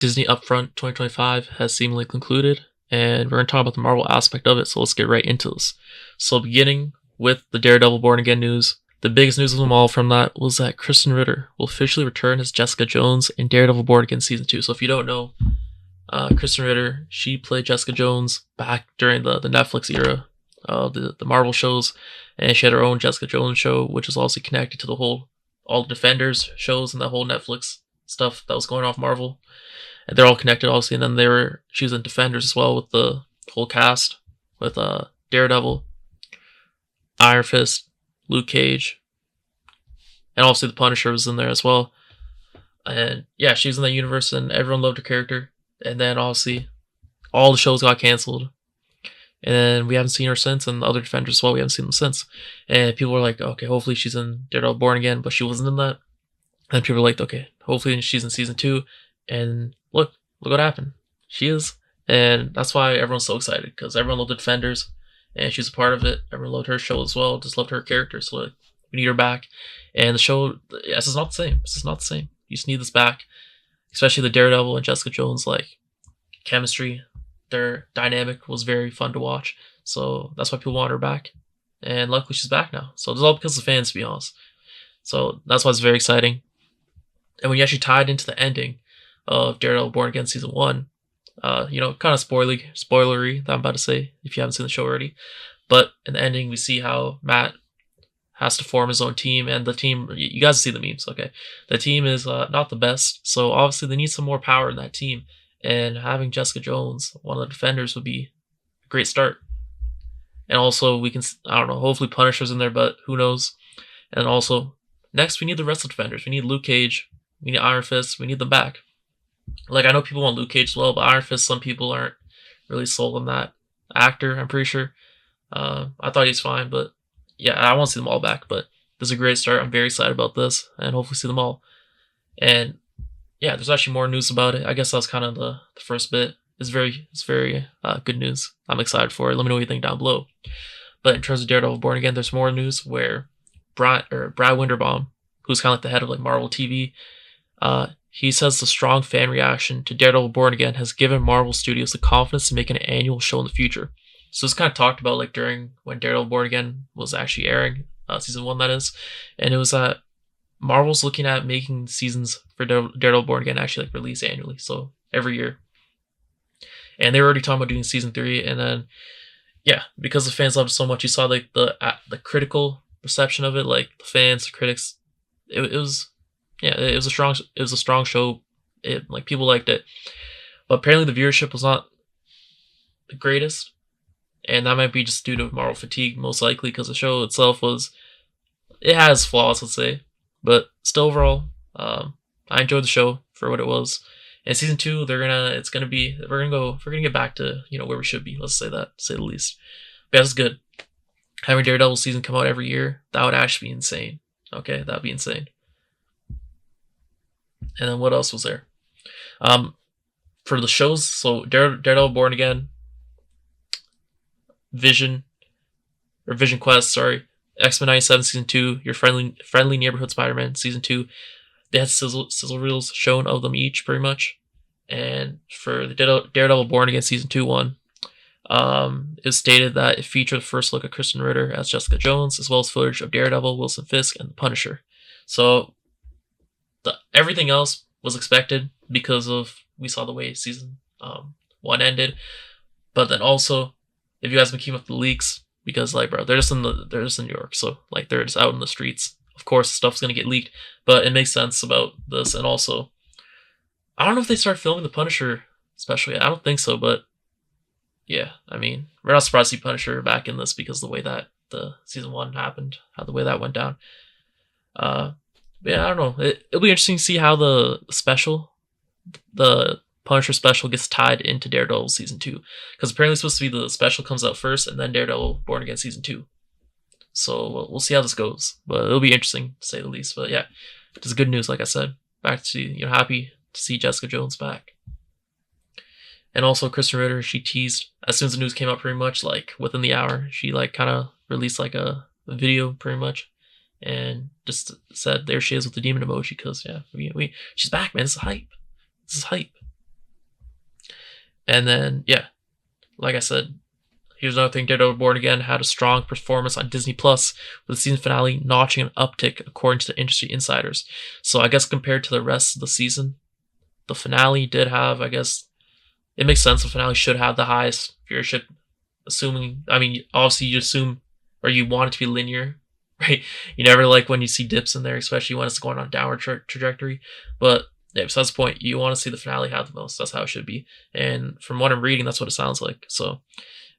Disney Upfront 2025 has seemingly concluded, and we're going to talk about the Marvel aspect of it, so let's get right into this. So, beginning with the Daredevil Born Again news, the biggest news of them all from that was that Krysten Ritter will officially return as Jessica Jones in Daredevil Born Again Season 2. So, if you don't know, Krysten Ritter, she played Jessica Jones back during the Netflix era of the Marvel shows, and she had her own Jessica Jones show, which is also connected to all the Defenders shows and the whole Netflix stuff that was going off Marvel. And they're all connected, obviously. And then she was in Defenders as well with the whole cast, with Daredevil, Iron Fist, Luke Cage, and obviously the Punisher was in there as well. And yeah, she was in that universe, and everyone loved her character. And then obviously, all the shows got canceled, and then we haven't seen her since. And the other Defenders as well, we haven't seen them since. And people were like, okay, hopefully she's in Daredevil Born Again, but she wasn't in that. And people were like, okay, hopefully she's in Season 2. And look what happened. She is. And that's why everyone's so excited, because everyone loved the Defenders, and she's a part of it. Everyone loved her show as well, just loved her character. So like, we need her back. And the show, this is not the same. This is not the same. You just need this back. Especially the Daredevil and Jessica Jones, like, chemistry, their dynamic was very fun to watch. So that's why people want her back. And luckily she's back now. So it's all because of the fans, to be honest. So that's why it's very exciting. And when you actually tied into the ending of Daredevil Born Again Season 1, kind of spoilery that I'm about to say, if you haven't seen the show already. But in the ending, we see how Matt has to form his own team, and the team, you guys see the memes, okay? The team is not the best, so obviously they need some more power in that team, and having Jessica Jones, one of the Defenders, would be a great start. And also, we can, I don't know, hopefully Punisher's in there, but who knows? And also, next we need the rest of the Defenders. We need Luke Cage, we need Iron Fist, we need them back. Like, I know people want Luke Cage as well, but Iron Fist, some people aren't really sold on that actor, I'm pretty sure. I thought he's fine, but yeah, I want to see them all back, but this is a great start. I'm very excited about this, and hopefully see them all. And yeah, there's actually more news about it. I guess that was kind of the first bit. It's very good news. I'm excited for it. Let me know what you think down below. But in terms of Daredevil Born Again, there's more news where Brad Winderbaum, who's kind of like the head of like Marvel TV, he says the strong fan reaction to Daredevil Born Again has given Marvel Studios the confidence to make an annual show in the future. So it's kind of talked about like during when Daredevil Born Again was actually airing, Season 1 that is, and it was that Marvel's looking at making seasons for Daredevil Born Again actually like release annually, so every year. And they were already talking about doing Season 3, and then yeah, because the fans loved it so much, you saw like the critical reception of it, like the fans, the critics. It was a strong show. Like people liked it, but apparently the viewership was not the greatest. And that might be just due to Marvel fatigue, most likely, because the show itself it has flaws, let's say. But still, overall, I enjoyed the show for what it was. And Season 2, we're gonna get back to, where we should be, let's say that, to say the least. But yeah, that's good. Having Daredevil season come out every year, that would actually be insane. Okay, that'd be insane. And then what else was there? For the shows, so Daredevil Born Again, Vision Quest, X-Men 97 Season 2, your Friendly Neighborhood Spider-Man Season 2. They had sizzle reels shown of them each, pretty much. And for the Daredevil Born Again Season 2 one, it was stated that it featured the first look at Krysten Ritter as Jessica Jones, as well as footage of Daredevil, Wilson Fisk, and the Punisher. So everything else was expected because we saw the way Season 1 ended. But then also, if you guys have been keeping up with the leaks, because like, bro, they're just in New York, so like they're just out in the streets. Of course, stuff's gonna get leaked, but it makes sense about this. And also, I don't know if they start filming the Punisher special yet. I don't think so, but yeah, I mean, we're not surprised to see Punisher back in this because of the way that the Season 1 happened, how the way that went down. But yeah, I don't know. It'll be interesting to see how the Punisher special gets tied into Daredevil Season 2. Because apparently it's supposed to be the special comes out first, and then Daredevil Born Again Season 2. So we'll see how this goes. But it'll be interesting, to say the least. But yeah, it's good news, like I said. Back to, happy to see Jessica Jones back. And also Krysten Ritter, she teased, as soon as the news came out pretty much, like within the hour, she like kind of released like a video pretty much. And just said, there she is with the demon emoji, because yeah, she's back, man. This is hype. And then, yeah, like I said, here's another thing. Daredevil Born Again had a strong performance on Disney Plus, with the season finale notching an uptick according to the industry insiders. So I guess compared to the rest of the season, the finale did have, I guess, it makes sense. The finale should have the highest viewership, assuming, I mean, obviously you assume, or you want it to be linear, right? You never like when you see dips in there, especially when it's going on a downward trajectory. But yeah, besides the point, you want to see the finale have the most. That's how it should be. And from what I'm reading, that's what it sounds like. So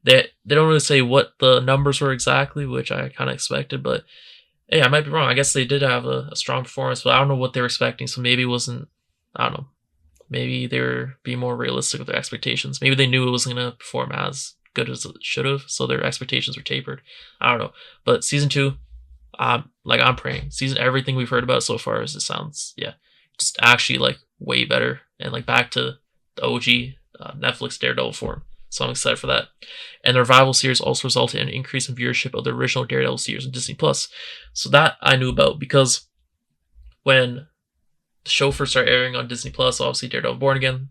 they don't really say what the numbers were exactly, which I kind of expected, but hey, I might be wrong. I guess they did have a strong performance, but I don't know what they were expecting, so maybe it wasn't, I don't know. Maybe they were being more realistic with their expectations. Maybe they knew it wasn't going to perform as good as it should have, so their expectations were tapered. I don't know. But season 2, I'm praying. Everything we've heard about so far is, it sounds, yeah, just actually like way better, and like back to the OG Netflix Daredevil form. So I'm excited for that. And the revival series also resulted in an increase in viewership of the original Daredevil series on Disney Plus. So that I knew about, because when the show first started airing on Disney Plus, obviously Daredevil Born Again,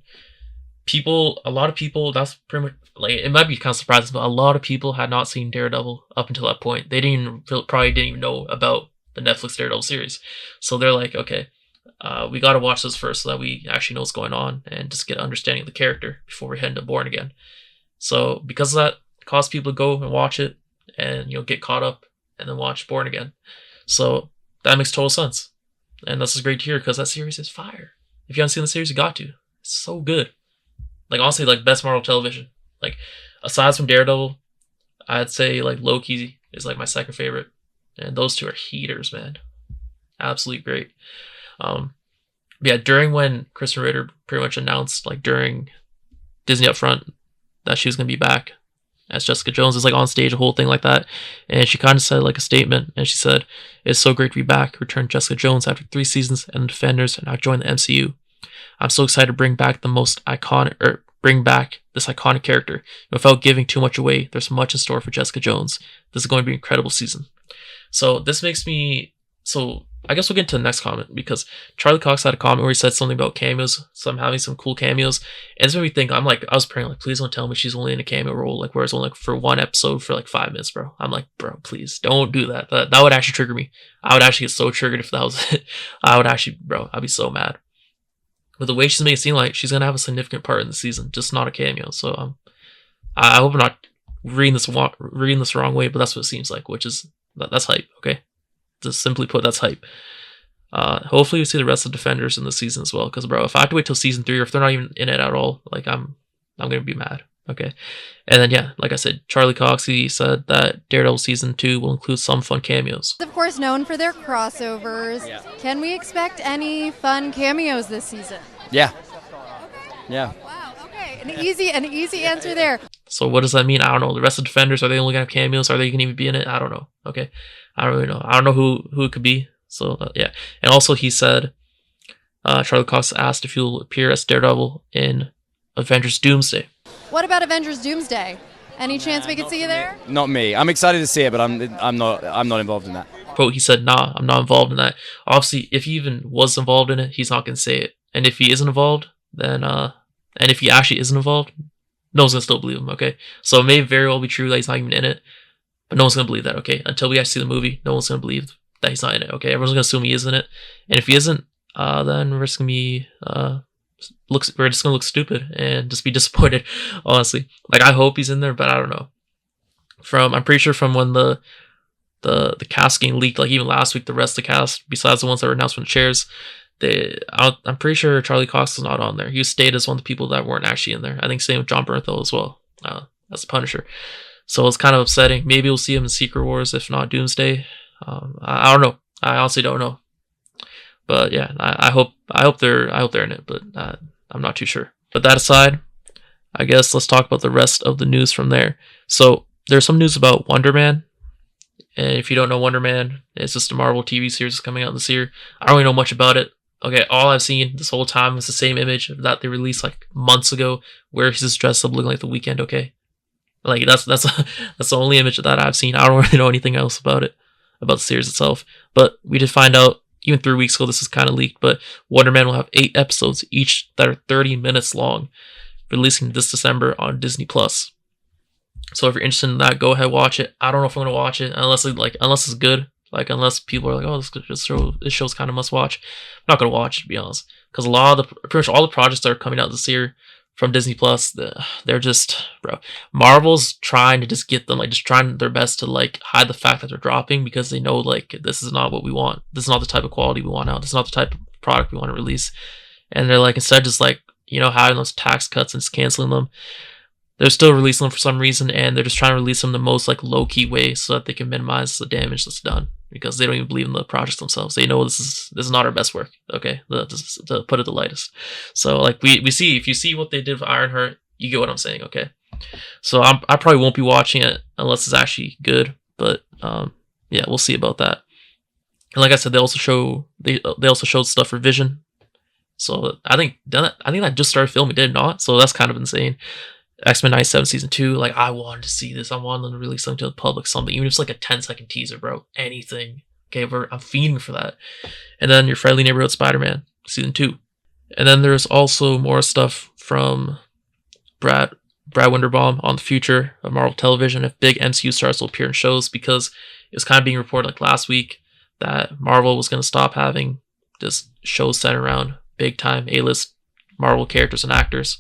a lot of people, that's pretty much, like, it might be kind of surprising, but a lot of people had not seen Daredevil up until that point. They probably didn't even know about the Netflix Daredevil series. So they're like, okay, we got to watch this first so that we actually know what's going on and just get an understanding of the character before we head into Born Again. So because of that, it caused people to go and watch it and, get caught up and then watch Born Again. So that makes total sense. And this is great to hear, because that series is fire. If you haven't seen the series, you got to. It's so good. Like, honestly, like, best Marvel television. Like, aside from Daredevil, I'd say, like, Loki is, like, my second favorite. And those two are heaters, man. Absolutely great. Yeah, during when Krysten Ritter pretty much announced, like, during Disney Upfront, that she was going to be back as Jessica Jones, is like on stage, a whole thing like that. And she kind of said like a statement, and she said, "It's so great to be back, returned Jessica Jones after 3 seasons and the Defenders, and now join the MCU. I'm so excited to bring back this iconic character. Without giving too much away, there's much in store for Jessica Jones. This is going to be an incredible season." So this makes me, so I guess we'll get into the next comment, because Charlie Cox had a comment where he said something about cameos, so I'm having some cool cameos, and this made me think, I was praying, like, please don't tell me she's only in a cameo role, like, where it's only like for one episode for like 5 minutes, bro. I'm like, bro, please don't do that. That would actually trigger me. I would actually get so triggered if that was it. I'd be so mad. But the way she's making it seem like she's gonna have a significant part in the season, just not a cameo. So I hope I'm not reading this the wrong way, but that's what it seems like, which is that's hype. Okay, just simply put, that's hype. Hopefully we see the rest of the Defenders in the season as well, because, bro, if I have to wait till season 3, or if they're not even in it at all, like, I'm gonna be mad. Okay, and then, yeah, like I said, Charlie Cox, he said that Daredevil season 2 will include some fun cameos. Of course, known for their crossovers. Yeah. Can we expect any fun cameos this season? Yeah. Okay. Yeah. Wow. Okay, an easy answer there. So what does that mean? I don't know. The rest of the Defenders, are they only gonna have cameos? Are they gonna even be in it? I don't know. Okay, I don't really know. I don't know who it could be. So yeah, and also he said, Charlie Cox asked if he'll appear as Daredevil in Avengers Doomsday. What about Avengers Doomsday? Any chance we could see you there? Not me. I'm excited to see it, but I'm not involved in that. Quote, he said, "Nah, I'm not involved in that." Obviously, if he even was involved in it, he's not gonna say it. And if he isn't involved, then and if he actually isn't involved, no one's gonna still believe him. Okay, so it may very well be true that he's not even in it, but no one's gonna believe that. Okay, until we actually see the movie, no one's gonna believe that he's not in it. Okay, everyone's gonna assume he is in it, and if he isn't, then we're just gonna be we're just gonna look stupid and just be disappointed. Honestly, like, I hope he's in there, but I don't know. I'm pretty sure from when the cast getting leaked, like even last week, the rest of the cast, besides the ones that were announced from the chairs, I'm pretty sure Charlie Cox was not on there. He stayed as one of the people that weren't actually in there. I think same with John Bernthal as well, as the Punisher. So it's kind of upsetting. Maybe we'll see him in Secret Wars, if not Doomsday. I don't know. I honestly don't know. But yeah, I hope they're in it, but I'm not too sure. But that aside, I guess let's talk about the rest of the news from there. So there's some news about Wonder Man. And if you don't know Wonder Man, it's just a Marvel TV series coming out this year. I don't really know much about it. Okay, all I've seen this whole time is the same image that they released like months ago, where he's just dressed up looking like The Weeknd. Okay, like that's the only image that I've seen. I don't really know anything else about it, about the series itself. But we did find out even 3 weeks ago. This is kind of leaked, but Wonder Man will have 8 episodes, each that are 30 minutes long. releasing this December on Disney Plus. So if you're interested in that, go ahead, watch it. I don't know if I'm gonna watch it unless it's good. Like, unless people are like, oh, this show's kind of must watch. I'm not gonna watch it, to be honest, because pretty much all the projects that are coming out this year from Disney Plus, they're just, bro. Marvel's trying to just get them, like, just trying their best to like hide the fact that they're dropping, because they know like this is not what we want. This is not the type of quality we want out. This is not the type of product we want to release. And they're like, instead of just like, having those tax cuts and just canceling them, they're still releasing them for some reason, and they're just trying to release them the most like low-key way so that they can minimize the damage that's done, because they don't even believe in the projects themselves. They know this is not our best work, okay, to put it the lightest. So like we see, if you see what they did with Ironheart, you get what I'm saying, okay? So I probably won't be watching it unless it's actually good, but yeah, we'll see about that. And like I said, they also showed stuff for Vision. So I think that just started filming, did it not? So that's kind of insane. X-Men 97 Season 2, like, I wanted to see this. I wanted them to release something to the public, something, even if it's like a 10-second teaser, bro. Anything. Okay, I'm feeding for that. And then your Friendly Neighborhood Spider-Man, Season 2. And then there's also more stuff from Brad Winderbaum on the future of Marvel Television, if big MCU stars will appear in shows, because it was kind of being reported like last week that Marvel was going to stop having just shows centered around big-time A-list Marvel characters and actors,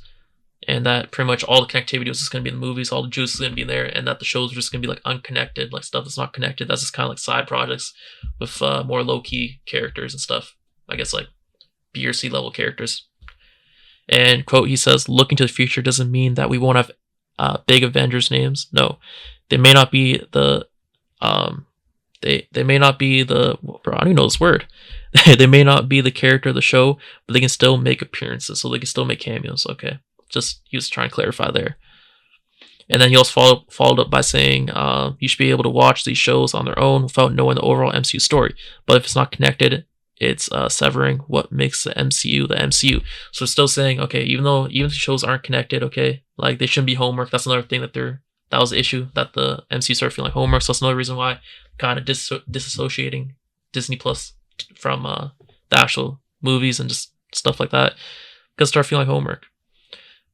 and that pretty much all the connectivity was just going to be in the movies, all the juice is going to be there, and that the shows are just going to be like unconnected, like stuff that's not connected. That's just kind of like side projects with more low-key characters and stuff. I guess like B or C level characters. And quote, he says, "Looking to the future doesn't mean that we won't have big Avengers names. No, they may not be the they may not be the, bro, I don't even know this word. They may not be the character of the show, but they can still make appearances, so they can still make cameos." Okay. Just, he was trying to clarify there. And then he also followed up by saying, you should be able to watch these shows on their own without knowing the overall MCU story. But if it's not connected, it's severing what makes the MCU the MCU. So it's still saying, okay, even if the shows aren't connected, okay, like, they shouldn't be homework. That's another thing that was the issue, that the MCU started feeling like homework. So that's another reason why kind of disassociating Disney Plus from the actual movies and just stuff like that, because it started feeling like homework.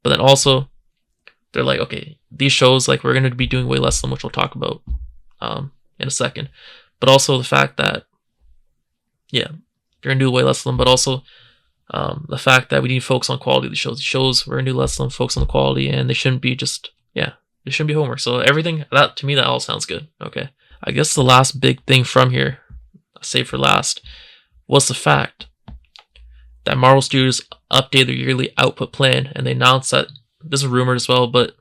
But then also, they're like, okay, these shows, like, we're going to be doing way less than, which we'll talk about in a second. But also the fact that, yeah, you're going to do way less than them, but also the fact that we need to focus on quality of the shows. The shows, we're going to do less than them, focus on the quality, and they shouldn't be just, yeah, they shouldn't be homework. So everything, that, to me, that all sounds good. Okay. I guess the last big thing from here, I save for last, was the fact that Marvel Studios updated their yearly output plan, and they announced that, this is rumored as well, but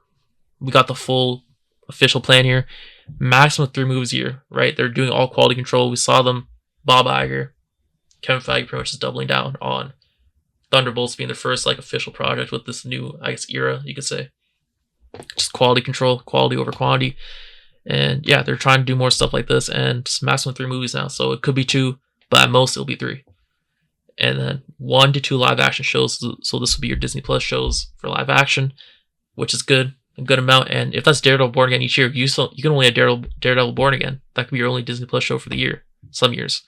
we got the full official plan here. Maximum 3 movies a year, right? They're doing all quality control. We saw them, Bob Iger, Kevin Feige pretty much is doubling down on Thunderbolts being their first like official project with this new, I guess, era, you could say. Just quality control, quality over quantity. And yeah, they're trying to do more stuff like this, and just maximum 3 movies now. So it could be 2, but at most it'll be 3. And then 1 to 2 live action shows. So this will be your Disney Plus shows for live action, which is good, a good amount. And if that's Daredevil Born Again each year, you can only have Daredevil Born Again. That could be your only Disney Plus show for the year, some years.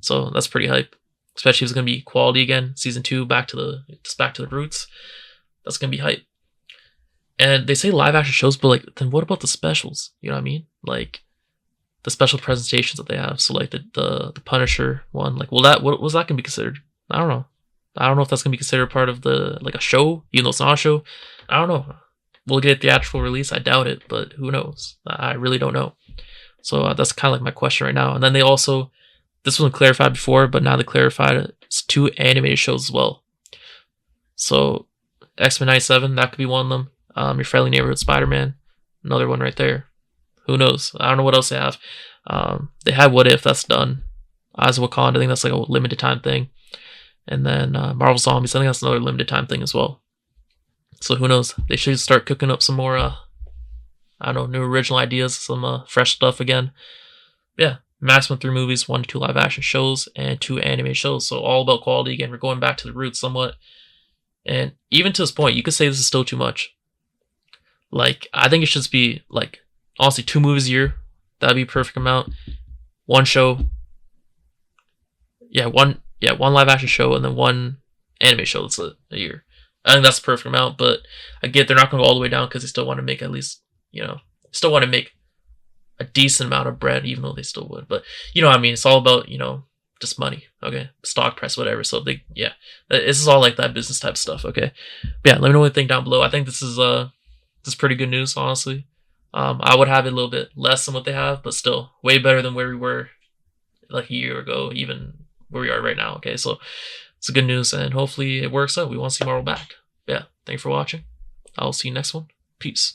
So that's pretty hype, especially if it's gonna be quality again. Season 2, back to the roots. That's gonna be hype. And they say live action shows, but like, then what about the specials? You know what I mean? Like, the special presentations that they have. So like the Punisher one, like, what was that gonna be considered? I don't know. I don't know if that's gonna be considered part of the, like, a show, even though it's not a show. I don't know. Will it get a theatrical release? I doubt it, but who knows? I really don't know. So that's kind of like my question right now. And then they also, this wasn't clarified before, but now they clarified it's 2 animated shows as well. So X-Men 97, that could be one of them. Your Friendly Neighborhood Spider-Man, another one right there. Who knows? I don't know what else they have. They had What If, that's done. Eyes of Wakanda, I think that's like a limited time thing. And then Marvel Zombies, I think that's another limited time thing as well. So who knows? They should start cooking up some more, I don't know, new original ideas, some fresh stuff again. Yeah, maximum 3 movies, 1 to 2 live action shows, and 2 anime shows. So all about quality again. We're going back to the roots somewhat. And even to this point, you could say this is still too much. Like, I think it should be, like, honestly, 2 movies a year. That'd be a perfect amount. 1 show. Yeah, one live action show, and then 1 anime show. That's a year. I think that's the perfect amount. But I get they're not going to go all the way down because they still want to make at least, still want to make a decent amount of bread, even though they still would. But you know what I mean? It's all about, just money, okay? Stock price, whatever. So this is all like that business type stuff, okay? But yeah, let me know what you think down below. I think this is pretty good news, honestly. I would have it a little bit less than what they have, but still way better than where we were like a year ago, even where we are right now, okay? So it's a good news, and hopefully it works out. We want to see Marvel back. Yeah, thank you for watching. I'll see you next one. Peace.